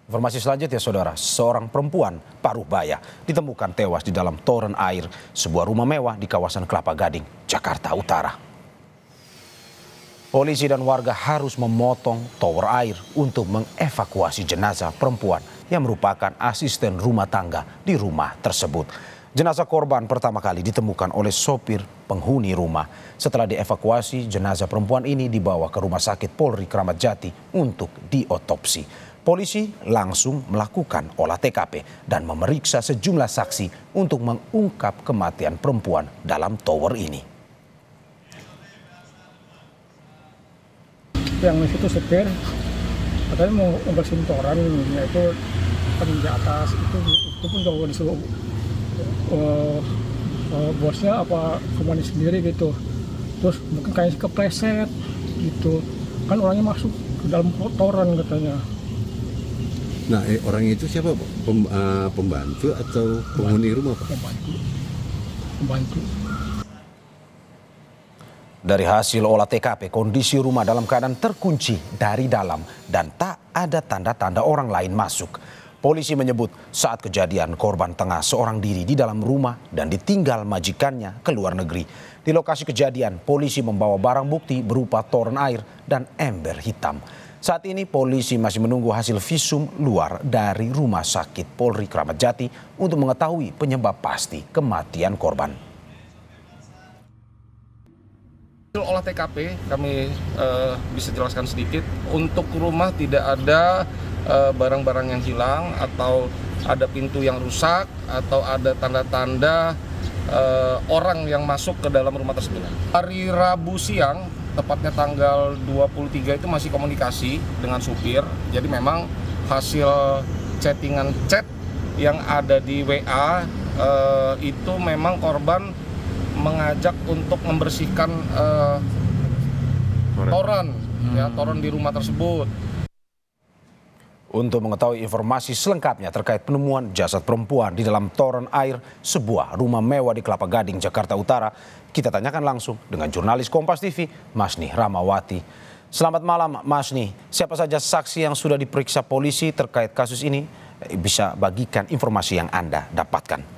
Informasi selanjutnya, saudara, seorang perempuan paruh baya ditemukan tewas di dalam toren air sebuah rumah mewah di kawasan Kelapa Gading, Jakarta Utara. Polisi dan warga harus memotong tower air untuk mengevakuasi jenazah perempuan yang merupakan asisten rumah tangga di rumah tersebut. Jenazah korban pertama kali ditemukan oleh sopir penghuni rumah. Setelah dievakuasi, jenazah perempuan ini dibawa ke Rumah Sakit Polri Kramat Jati untuk diotopsi. Polisi langsung melakukan olah TKP dan memeriksa sejumlah saksi untuk mengungkap kematian perempuan dalam tower ini. Yang itu supir katanya mau bersihin toran, yaitu kan di atas itu pun kalau disuruh bosnya apa kemana sendiri gitu, terus mungkin kayaknya kepleset gitu kan, orangnya masuk ke dalam toran katanya. Nah, orangnya itu siapa, Pak? Pembantu atau penghuni rumah, Pak? Pembantu. Dari hasil olah TKP, kondisi rumah dalam keadaan terkunci dari dalam dan tak ada tanda-tanda orang lain masuk. Polisi menyebut saat kejadian korban tengah seorang diri di dalam rumah dan ditinggal majikannya ke luar negeri. Di lokasi kejadian, polisi membawa barang bukti berupa toren air dan ember hitam. Saat ini polisi masih menunggu hasil visum luar dari Rumah Sakit Polri Kramat Jati untuk mengetahui penyebab pasti kematian korban. Olah TKP kami bisa jelaskan sedikit. Untuk rumah tidak ada barang-barang yang hilang atau ada pintu yang rusak atau ada tanda-tanda orang yang masuk ke dalam rumah tersebut. Hari Rabu siang, tepatnya tanggal 23 itu masih komunikasi dengan supir. Jadi memang hasil chattingan chat yang ada di WA itu memang korban mengajak untuk membersihkan toren di rumah tersebut. Untuk mengetahui informasi selengkapnya terkait penemuan jasad perempuan di dalam toren air sebuah rumah mewah di Kelapa Gading, Jakarta Utara, kita tanyakan langsung dengan jurnalis Kompas TV, Masni Ramawati. Selamat malam, Masni. Siapa saja saksi yang sudah diperiksa polisi terkait kasus ini? Bisa bagikan informasi yang Anda dapatkan.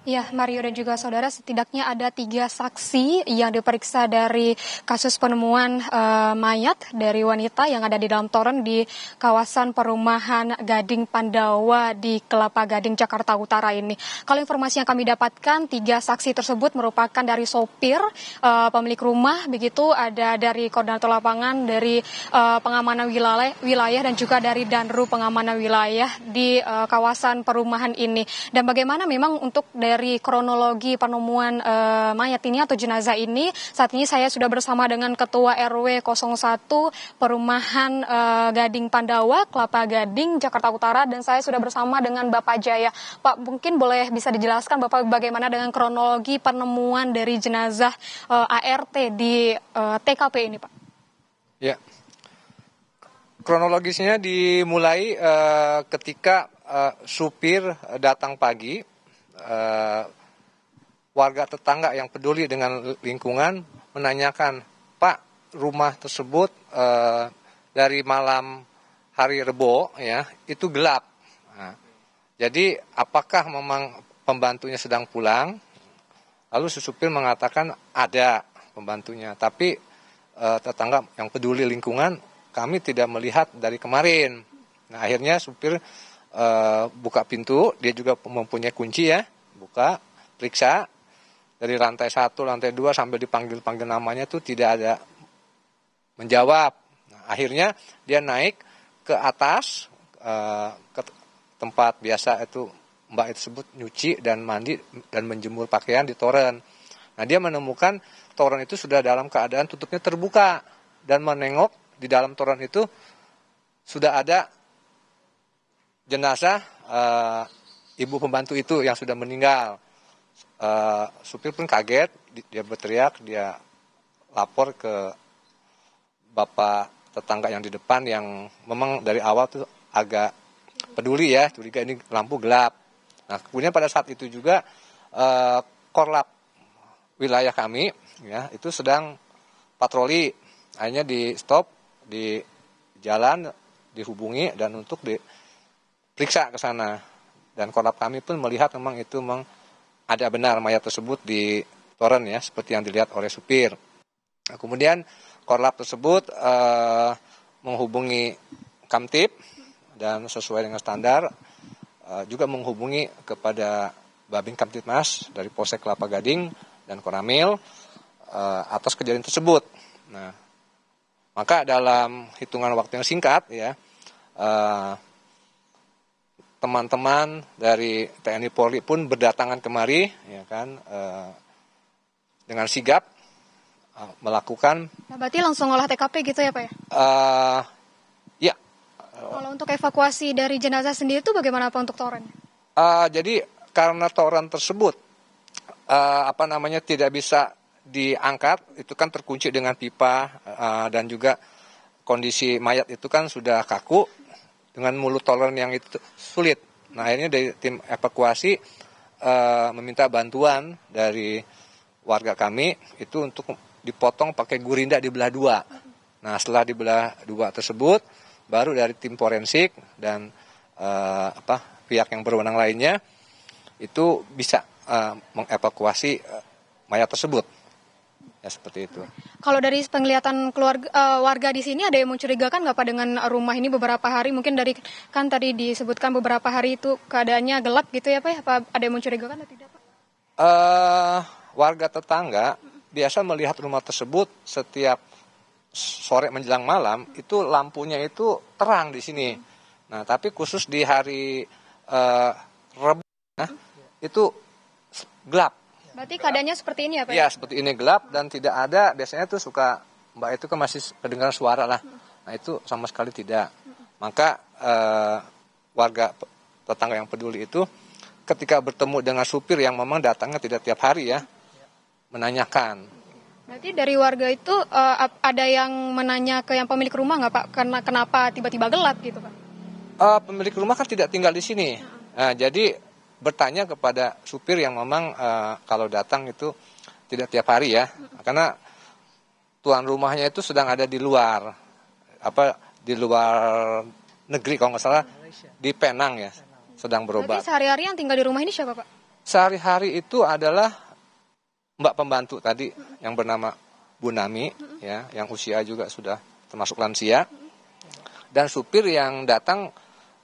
Ya, Mario dan juga saudara, setidaknya ada 3 saksi yang diperiksa dari kasus penemuan mayat dari wanita yang ada di dalam toren di kawasan perumahan Gading Pandawa di Kelapa Gading, Jakarta Utara ini. Kalau informasi yang kami dapatkan, 3 saksi tersebut merupakan dari sopir, pemilik rumah, begitu ada dari koordinator lapangan, dari pengamanan wilayah dan juga dari Danru pengamanan wilayah di kawasan perumahan ini. Dan bagaimana memang untuk dari kronologi penemuan mayat ini atau jenazah ini, saat ini saya sudah bersama dengan Ketua RW 01 Perumahan Gading Pandawa, Kelapa Gading, Jakarta Utara, dan saya sudah bersama dengan Bapak Jaya. Pak, mungkin boleh bisa dijelaskan Bapak bagaimana dengan kronologi penemuan dari jenazah ART di TKP ini, Pak? Ya, kronologisnya dimulai ketika supir datang pagi. Warga tetangga yang peduli dengan lingkungan menanyakan, Pak, rumah tersebut dari malam hari Rebo ya itu gelap. Nah, jadi apakah memang pembantunya sedang pulang? Lalu si supir mengatakan ada pembantunya, tapi tetangga yang peduli lingkungan kami tidak melihat dari kemarin. Nah, akhirnya supir buka pintu, dia juga mempunyai kunci ya, buka, periksa dari lantai 1, lantai 2 sampai dipanggil-panggil namanya tuh tidak ada menjawab. Nah, akhirnya dia naik ke atas ke tempat biasa itu Mbak itu sebut nyuci dan mandi dan menjemur pakaian di toren. Nah, dia menemukan toren itu sudah dalam keadaan tutupnya terbuka dan menengok di dalam toren itu sudah ada jenazah ibu pembantu itu yang sudah meninggal. Supir pun kaget, dia berteriak, dia lapor ke bapak tetangga yang di depan yang memang dari awal tuh agak peduli ya, curiga ini lampu gelap. Nah, kemudian pada saat itu juga korlap wilayah kami ya itu sedang patroli, akhirnya di stop di jalan, dihubungi dan untuk diperiksa ke sana. Dan korlap kami pun melihat memang itu memang ada benar mayat tersebut di toren ya, seperti yang dilihat oleh supir. Nah, kemudian korlap tersebut menghubungi Kamtib dan sesuai dengan standar juga menghubungi kepada Babin Kamtibmas dari Polsek Kelapa Gading dan Koramil atas kejadian tersebut. Nah, maka dalam hitungan waktu yang singkat ya, teman-teman dari TNI Polri pun berdatangan kemari, ya kan, dengan sigap melakukan. Nah, berarti langsung olah TKP gitu ya Pak ya? Ya. Kalau untuk evakuasi dari jenazah sendiri itu bagaimana Pak untuk toren? Jadi karena toren tersebut tidak bisa diangkat, itu kan terkunci dengan pipa dan juga kondisi mayat itu kan sudah kaku dengan mulut toren yang itu sulit. Nah, akhirnya dari tim evakuasi meminta bantuan dari warga kami itu untuk dipotong pakai gurinda dibelah dua. Nah, setelah dibelah dua tersebut, baru dari tim forensik dan pihak yang berwenang lainnya itu bisa mengevakuasi mayat tersebut. Ya, seperti itu. Kalau dari penglihatan warga di sini ada yang mencurigakan nggak Pak dengan rumah ini beberapa hari? Mungkin dari kan tadi disebutkan beberapa hari itu keadaannya gelap gitu ya Pak ya? Apa ada yang mencurigakan atau tidak Pak? Warga tetangga biasa melihat rumah tersebut setiap sore menjelang malam itu lampunya itu terang di sini. Nah, tapi khusus di hari Rabu itu gelap. Berarti keadaannya seperti ini ya Pak? Iya, seperti ini gelap dan tidak ada, biasanya tuh suka Mbak itu kan masih kedengaran suara lah. Nah, itu sama sekali tidak. Maka warga tetangga yang peduli itu ketika bertemu dengan supir yang memang datangnya tidak tiap hari ya, menanyakan. Berarti dari warga itu ada yang menanya ke yang pemilik rumah nggak Pak? Karena kenapa tiba-tiba gelap gitu Pak? Pemilik rumah kan tidak tinggal di sini. Nah, jadi bertanya kepada supir yang memang kalau datang itu tidak tiap hari ya, karena tuan rumahnya itu sedang ada di luar, di luar negeri kalau nggak salah, di Penang ya, sedang berobat. Berarti sehari-hari yang tinggal di rumah ini siapa Pak? Sehari-hari itu adalah Mbak pembantu tadi yang bernama Bu Nami ya, yang usia juga sudah termasuk lansia, dan supir yang datang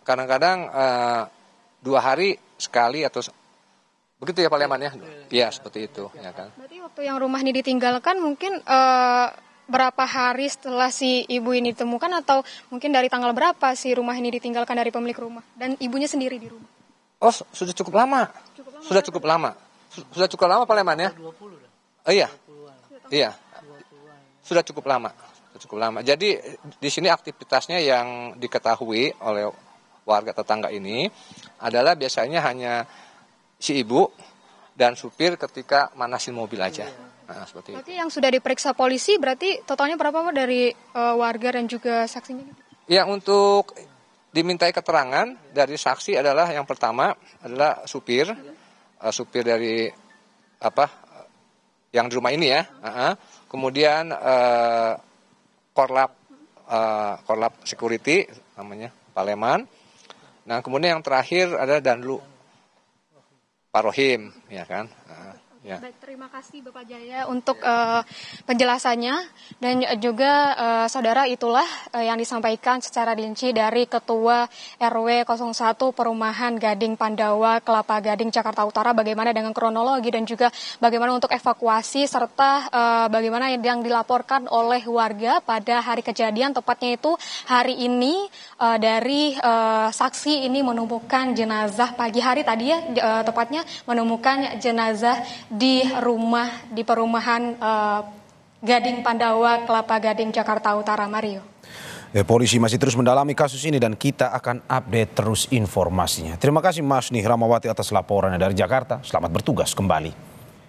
kadang-kadang 2 hari sekali atau begitu ya Pak Leman ya? Iya, seperti itu ya kan. Berarti waktu yang rumah ini ditinggalkan mungkin berapa hari setelah si ibu ini ditemukan atau mungkin dari tanggal berapa si rumah ini ditinggalkan dari pemilik rumah dan ibunya sendiri di rumah? Oh, sudah cukup lama. Sudah cukup lama. Sudah cukup lama Pak Leman ya? 20 dah. Iya. Iya. Sudah cukup lama. Cukup lama. Jadi di sini aktivitasnya yang diketahui oleh warga tetangga ini adalah biasanya hanya si ibu dan supir ketika manasin mobil aja. Nah, seperti itu. Berarti yang sudah diperiksa polisi berarti totalnya berapa Pak dari warga dan juga saksinya? Ya, untuk dimintai keterangan dari saksi adalah yang pertama adalah supir dari yang di rumah ini ya. Kemudian korlap security namanya Pak Leman. Nah, kemudian yang terakhir adalah Danlu Pak Rohim, ya kan? Ya. Baik, terima kasih Bapak Jaya untuk penjelasannya dan juga saudara itulah yang disampaikan secara rinci dari Ketua RW 01 Perumahan Gading Pandawa Kelapa Gading Jakarta Utara bagaimana dengan kronologi dan juga bagaimana untuk evakuasi serta bagaimana yang dilaporkan oleh warga pada hari kejadian tepatnya itu hari ini dari saksi ini menemukan jenazah pagi hari tadi ya tepatnya menemukan jenazah di perumahan Gading Pandawa Kelapa Gading Jakarta Utara. Mario. Polisi masih terus mendalami kasus ini dan kita akan update terus informasinya. Terima kasih Mas Nih Ramawati atas laporannya dari Jakarta. Selamat bertugas kembali.